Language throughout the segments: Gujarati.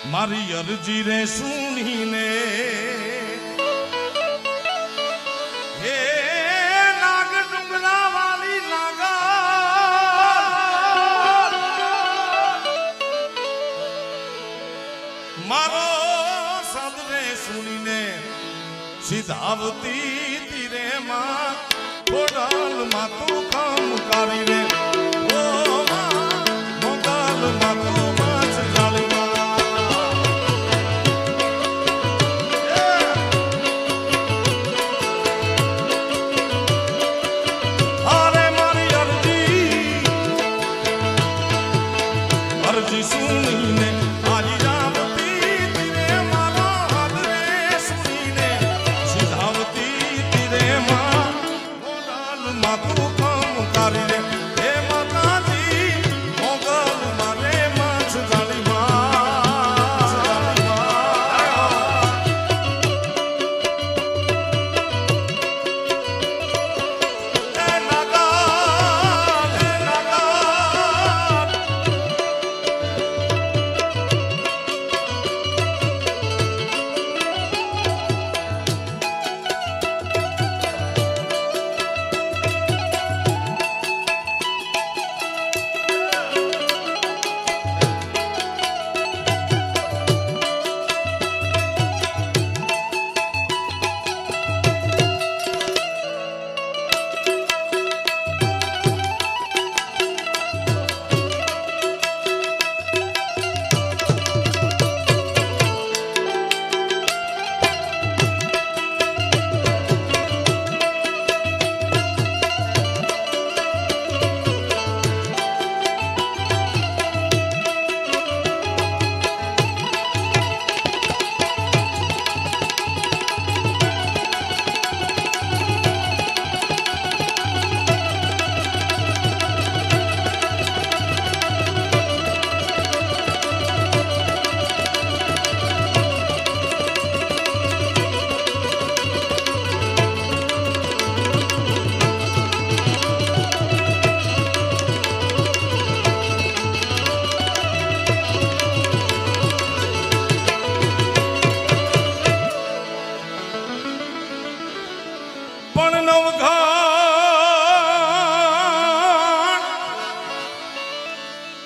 મારી અરજી રે સુણીને હે નાગ ડુંગરા વાલી નાગા મારો સાદરે સુણીને સીધાવતી તીરે માં ખોડાલ માં તું કામ કરી રે ઓ મોગાલ માં તું માછ જાળી સુનીને આજી જાવતી તીરે મારો હાથ રે સુનીને સીધાવતી તીરે માં મોગલ માં તું કામ કરી રે હે માતાજી મોગલ મારે માછ જાળી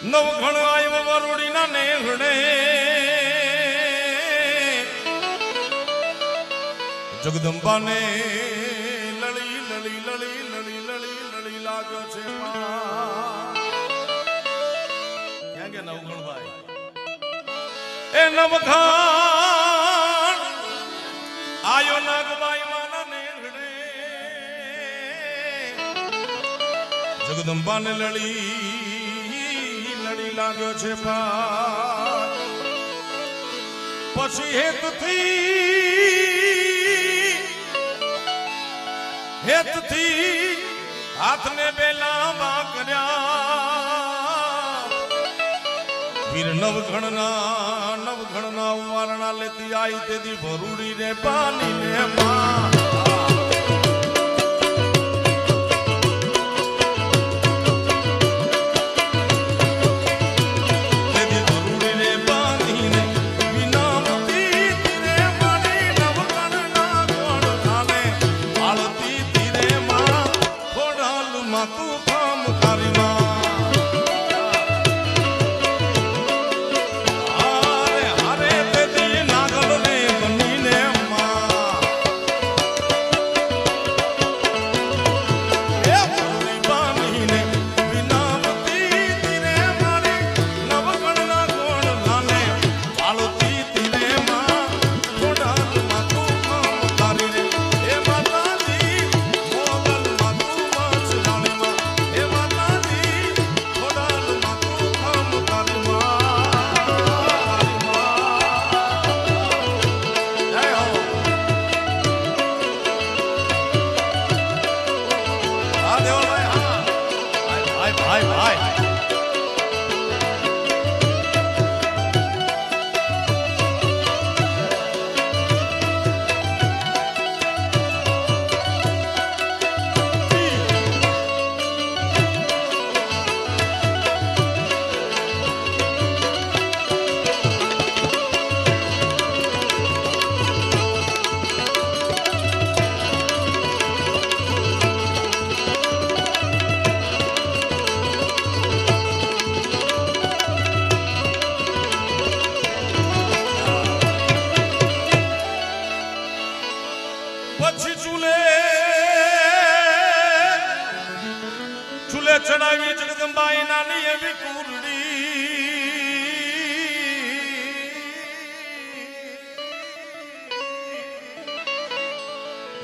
નવઘણ આવ્યો વરુડીના નેહડે જગદંબાને લળી લળી લળી લળી લળી લળી લાગે છે ક્યાં ગયા નવઘણ ભાઈ એ નવઘણ આયો નાગબાઈ માના નેહડે જગદંબાને લળી લાગ્યો છે પછી હેતથી હાથને બેલામાં કર્યા વીર નવઘણના વારણા લેતી આઈ તેથી ભરૂડી ને પાણી ને માં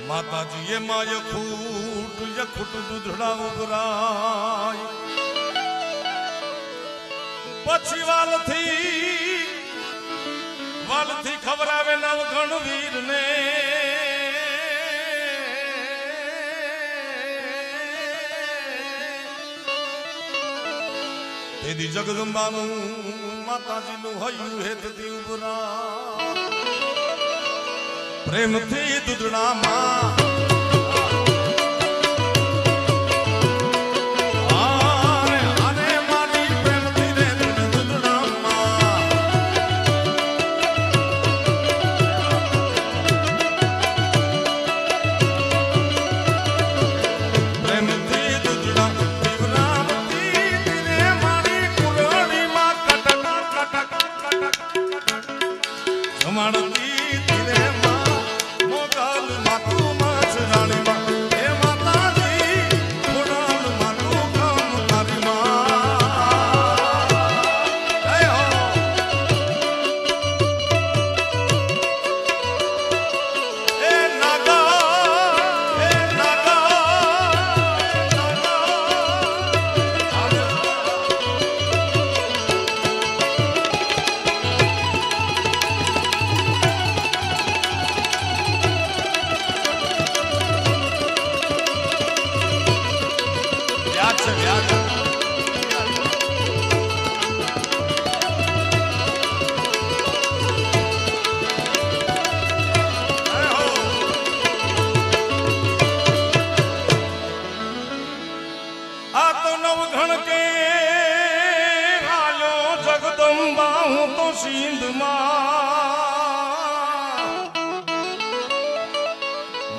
માતાજી એમાં યખૂટ દૂધડા ઉભરાય પછી વાલથી ખબરાવે નવઘણ વીરને તેથી જગદંબાનું માતાજીનું હૈયું હેતથી ઉભરા પ્રેમથી દૂધડામાં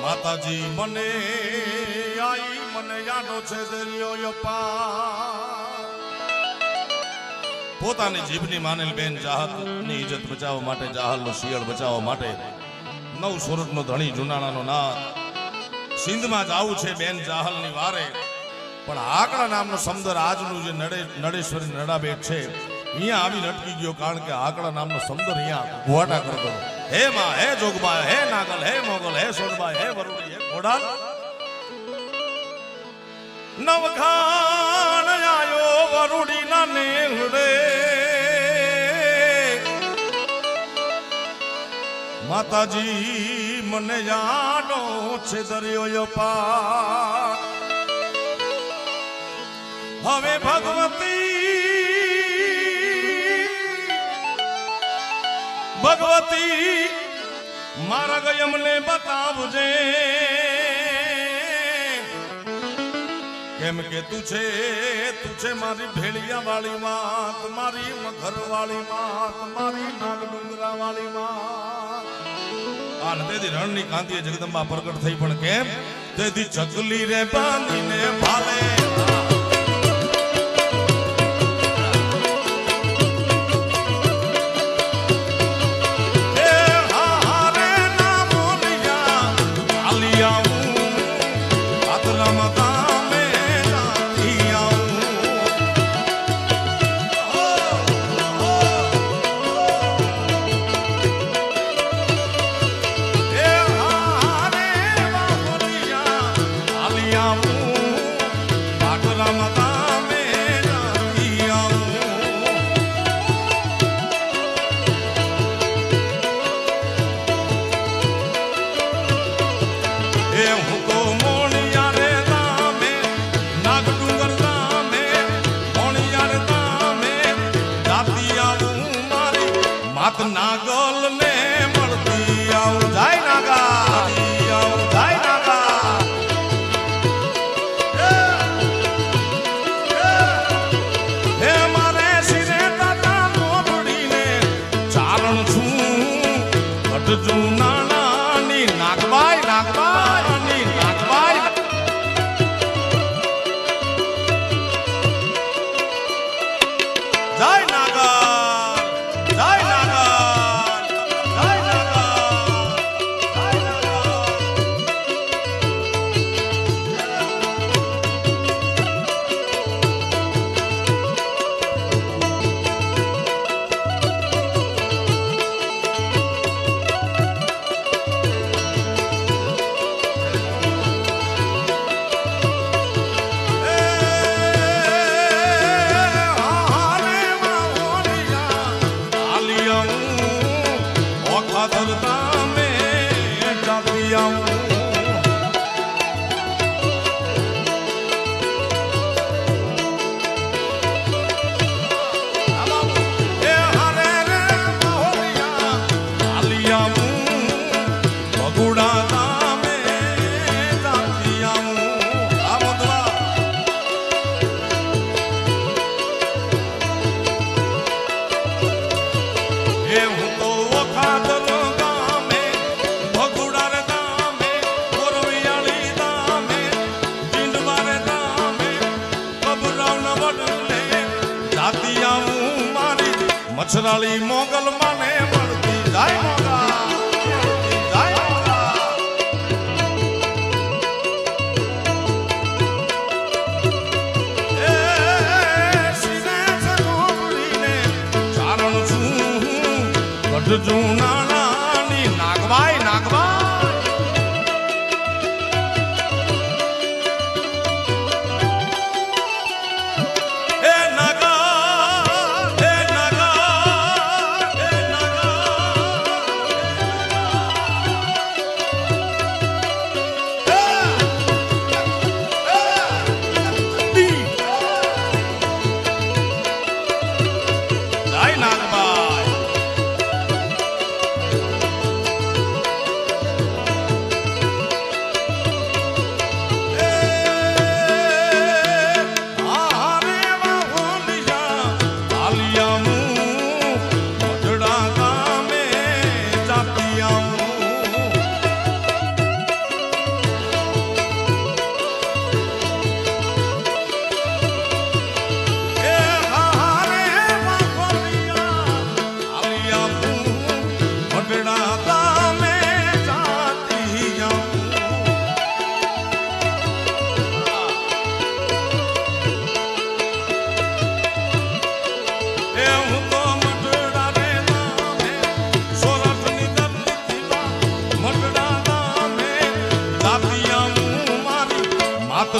માતાજી મને યાદો છે દરિયો પોતાની જીભની માનેલ બેન ચાહતની ઇજ્જત બચાવવા માટે ચાહલનો શિયાળ બચાવવા માટે નવ સુરતનો ધણી જુનાણાનો નાથ સિંધમાં જાવું છે બેન ચાહલની વારે પણ આકડા નામનો સમદર આજનું જે નડેશ્વરી નડાબેટ છે અહીંયા આવીને અટકી ગયો કારણ કે આકડા નામનો સમદર અહીંયા ગુવાટા કરતો હે માં હે જોગબાય હે નાગલ હે મોગલ હે સોનબાય હે વરુડી હે ઘોડાલ નવખાન આયો વરુડી ના નેહડે માતાજી મને યાદો છે દરિયો પાર હવે ભગવતી મારા ગયમને બતાવજે કેમ કે તું છે મારી ભેળિયા વાળી માત મારી મઘર વાળી માત મારી નાગ ડુંગરા વાળી માત અને તેથી રણની કાંતિએ જગદંબા પ્રગટ થઈ પણ કેમ તેથી ચકલી રે બાંધીને ભાલે નાગલ ને મળતી આવું જાય નાગા આવું જાય નાગા હે મારે સિરે તાતા મોબડીને ચારણ છું ઘટજુ નાનાની નાગબાઈ નાગબાઈ નાગબાઈ જાય નાગા એ હું તો વખાતર ગામે ભગુડાર ગામે કોરવિયાળી ગામે ચીંડવાર ગામે કબરાવ ન વડલે જાતી આવું મારી મચ્છરાળી મોગલ માને મળતી જાય મોગા જાય મોગા એ સીને સગોડીને ચારણ છું ગઢ જૂનાણાની નાગભાઈ નાગભાઈ એ નાગા એ નાગા એ નાગા જાય નાગભાઈ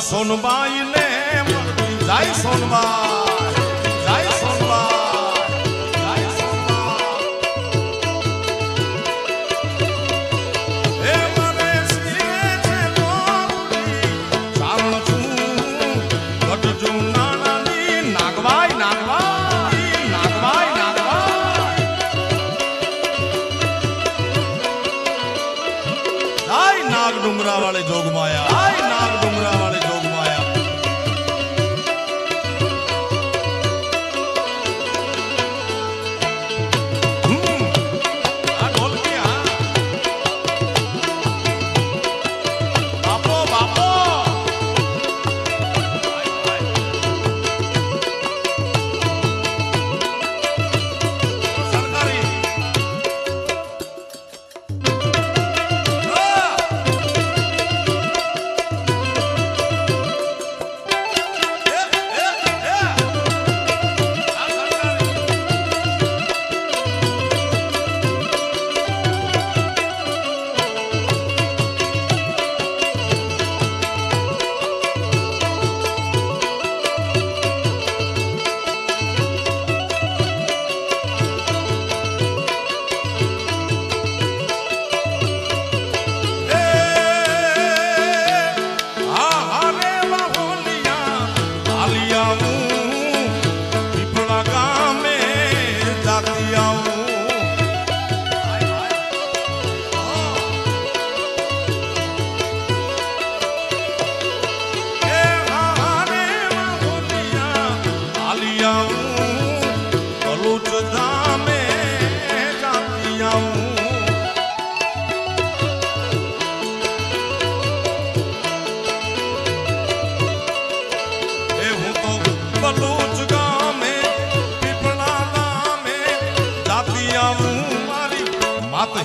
સોનબાઈ ને જાય સોનબાઈ જાય સોનબાઈ જાય સોનબાઈ એ મને સીરે છે મોગડી ચારણ છું ગઢ જૂનાણાની નાગભાઈ નાગભાઈ નાગભાઈ નાગભાઈ જાય નાગ ડુંગરા વાળે જોગમાયા જાય નાગ ડુંગરા વાળે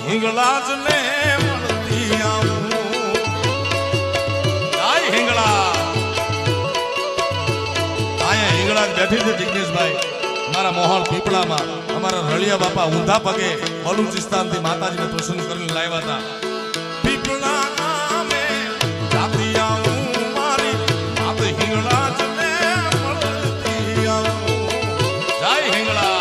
હિંગળાજ ને મળતી આવું જાય હિંગળા આયા હિંગળાજ બેઠી છે જિગ્નેશભાઈ મારા મોહળ પીપળામાં અમારા રળિયા બાપા ઊંધા પગે બલુચિસ્તાન થી માતાજીને પ્રસન્ન કરીને લાવ્યા હતા પીપળા નામે જાતી આવું મારી માત હિંગળાજ ને મળતી આવું જાય હિંગળા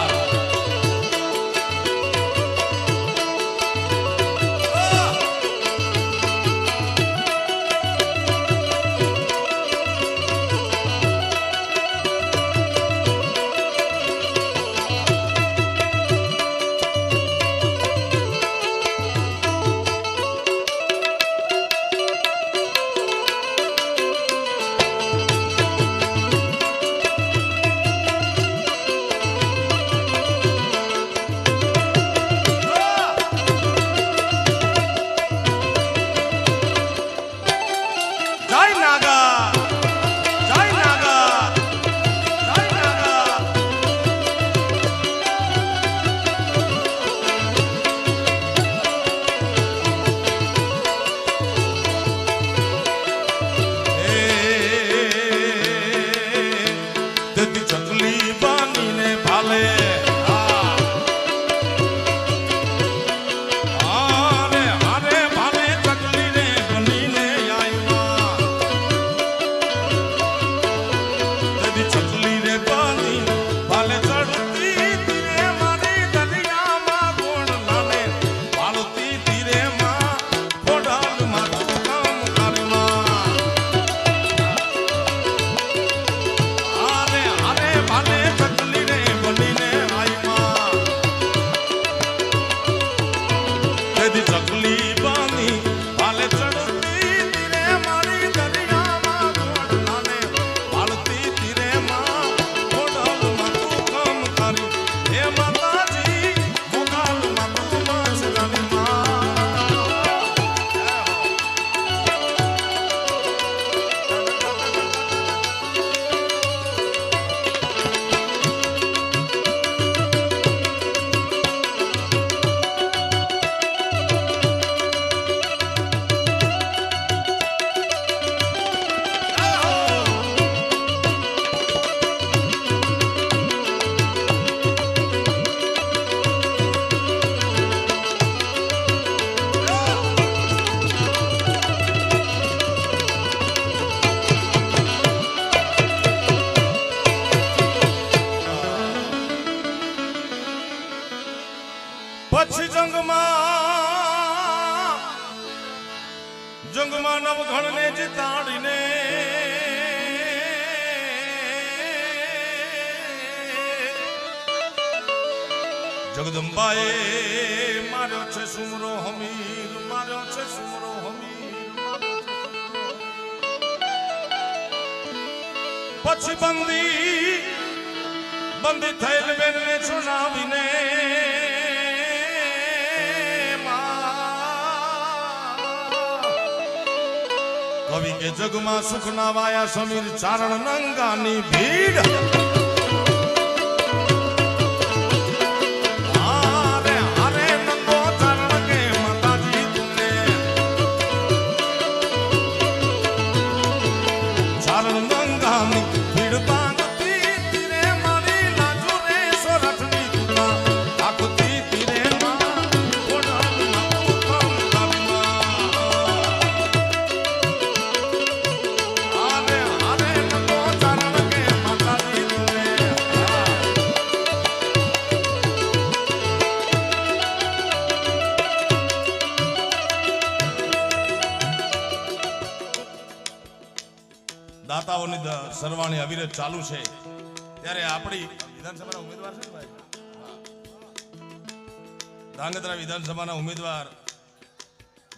પછી જંગમાં નવઘણને જીતાડીને જગદંબાએ માર્યો છે સુમરો હમીર, માર્યો છે સુમરો હમીર. પછી બંદી થયેલ બેનને છોડાવીને કવિ કે જગમાં સુખ ના વાયા સમીર ચારણ નંગાની ભીડ. દાતાઓની સરવાણી અવિરત ચાલુ છે ત્યારે આપણી વિધાનસભાના ઉમેદવાર છે ભાઈ, ધાંગધ્રા વિધાનસભાના ઉમેદવાર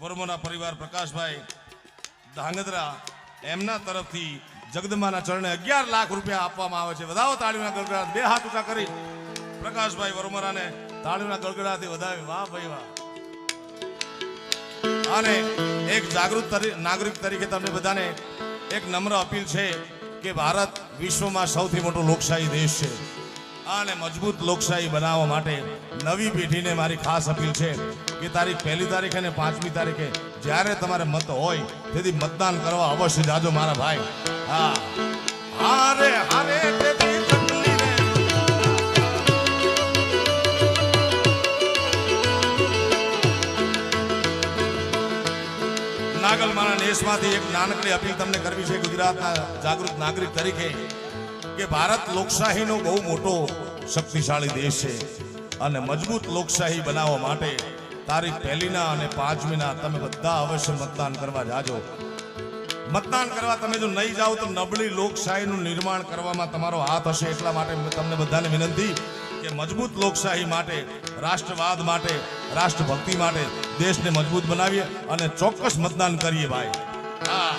વર્મોના પરિવાર પ્રકાશભાઈ ધાંગધ્રા, એમના તરફથી જગદંબાના ચરણે 11 લાખ રૂપિયા આપવામાં આવે છે. વધાવો તાળીઓના ગળગડાટ, બે હાથ ઊંચા કરી પ્રકાશભાઈ વર્મોરાને તાળીઓના ગળગડાટથી વધાવે. વાહ ભાઈ વાહ. અને એક જાગૃત નાગરિક તરીકે તમને બધાને એક નમ્ર અપીલ છે કે ભારત વિશ્વમાં સૌથી મોટો લોકશાહી દેશ છે અને મજબૂત લોકશાહી બનાવવા માટે નવી પેઢીને મારી ખાસ અપીલ છે કે તારીખ 1 તારીખે અને 5મી તારીખે જ્યારે તમારે મત હોય તેથી મતદાન કરવા અવશ્ય જાજો મારા ભાઈ. હા, હારે હારે તેથી તકલી રે. નાગલમાના દેશમાંથી એક નાનકડી અપીલ તમને કરવી છે ગુજરાતના જાગૃત નાગરિક તરીકે કે ભારત લોકશાહીનો બહુ મોટો શક્તિશાળી દેશ છે અને મજબૂત લોકશાહી બનાવવા માટે તારીખ 1 અને 5મીના તમે બધા અવશ્ય મતદાન કરવા જાજો. મતદાન કરવા તમે જો નહીં જાઓ તો નબળી લોકશાહીનું નિર્માણ કરવામાં તમારો હાથ હશે. એટલા માટે તમને બધાને વિનંતી કે મજબૂત લોકશાહી માટે, રાષ્ટ્રવાદ માટે, રાષ્ટ્રભક્તિ માટે દેશને મજબૂત બનાવીએ અને ચોક્કસ મતદાન કરીએ ભાઈ. હા.